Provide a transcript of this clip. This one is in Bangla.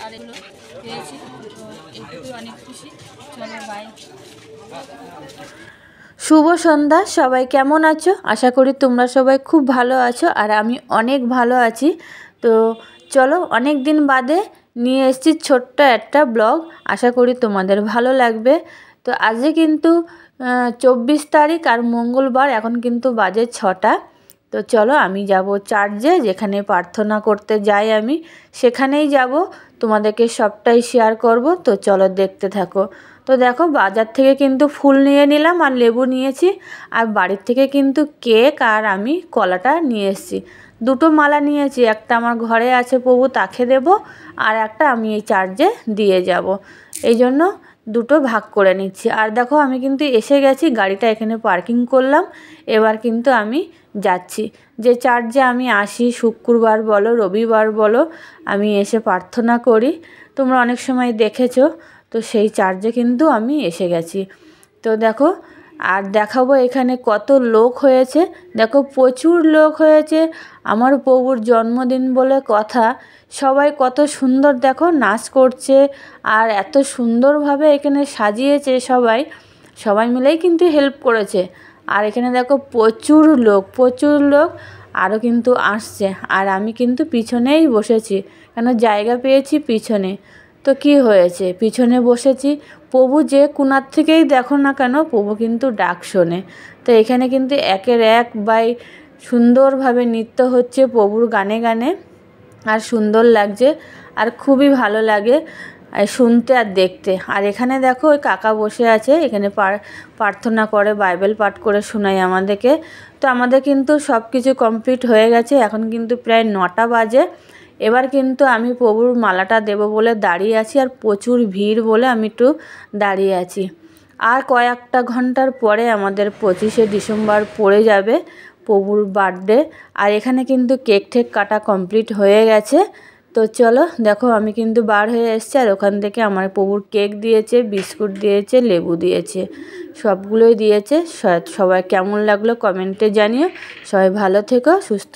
আর এগুলো পেয়েছি, তো এইটুকুই অনেক খুশি। চলো বাই। শুভ সন্ধ্যা, সবাই কেমন আছো? আশা করি তোমরা সবাই খুব ভালো আছো, আর আমি অনেক ভালো আছি। তো চলো, অনেক দিন বাদে নিয়ে এসেছি ছোট্ট একটা ব্লগ, আশা করি তোমাদের ভালো লাগবে। তো আজকে কিন্তু 24 তারিখ আর মঙ্গলবার, এখন কিন্তু বাজে 6টা। তো চলো, আমি যাব চার্চে, যেখানে প্রার্থনা করতে যাই আমি, সেখানেই যাব, তোমাদেরকে সবটাই শেয়ার করব। তো চলো দেখতে থাকো। তো দেখো, বাজার থেকে কিন্তু ফুল নিয়ে নিলাম আর লেবু নিয়েছি, আর বাড়ির থেকে কিন্তু কেক আর আমি কলাটা নিয়ে এসেছি। দুটো মালা নিয়েছি, একটা আমার ঘরে আছে প্রভু তাকে দেব, আর একটা আমি এই চার্চে দিয়ে যাব, এই জন্য দুটো ভাগ করে নিচ্ছি। আর দেখো, আমি কিন্তু এসে গেছি, গাড়িটা এখানে পার্কিং করলাম। এবার কিন্তু আমি যাচ্ছি যে চার্চে আমি আসি, শুক্রবার বলো রবিবার বলো, আমি এসে প্রার্থনা করি, তোমরা অনেক সময় দেখেছো। তো সেই চার্চে কিন্তু আমি এসে গেছি। তো দেখো, আর দেখাবো এখানে কত লোক হয়েছে। দেখো, প্রচুর লোক হয়েছে, আমার প্রভুর জন্মদিন বলে কথা। সবাই কত সুন্দর দেখো নাচ করছে, আর এত সুন্দরভাবে এখানে সাজিয়েছে সবাই। সবাই মিলেই কিন্তু হেল্প করেছে। আর এখানে দেখো প্রচুর লোক আরও কিন্তু আসছে, আর আমি কিন্তু পিছনেই বসেছি, কেন জায়গা পেয়েছি পিছনে। তো কি হয়েছে, পিছনে বসেছি, প্রভু যে কোণার থেকেই দেখো না কেন, প্রভু কিন্তু ডাক শোনে। তো এখানে কিন্তু একের এক বাই সুন্দরভাবে নৃত্য হচ্ছে প্রভুর গানে গানে, আর সুন্দর লাগছে, আর খুবই ভালো লাগে শুনতে আর দেখতে। আর এখানে দেখো ওই কাকা বসে আছে, এখানে প্রার্থনা করে, বাইবেল পাঠ করে শোনায় আমাদেরকে। তো আমাদের কিন্তু সব কিছু কমপ্লিট হয়ে গেছে, এখন কিন্তু প্রায় 9টা বাজে। এবার কিন্তু আমি প্রভুর মালাটা দেব বলে দাঁড়িয়ে আছি, আর প্রচুর ভিড় বলে আমি একটু দাঁড়িয়ে আছি। আর কয়েকটা ঘন্টার পরে আমাদের 25শে ডিসেম্বর পড়ে যাবে, প্রভুর বার্থডে। আর এখানে কিন্তু কেক ঠেক কাটা কমপ্লিট হয়ে গেছে। তো চলো দেখো, আমি কিন্তু বার হয়ে এসেছি, আর ওখান থেকে আমার প্রভুর কেক দিয়েছে, বিস্কুট দিয়েছে, লেবু দিয়েছে, সবগুলোই দিয়েছে। সবাই কেমন লাগলো কমেন্টে জানিও। সবাই ভালো থেকো, সুস্থ।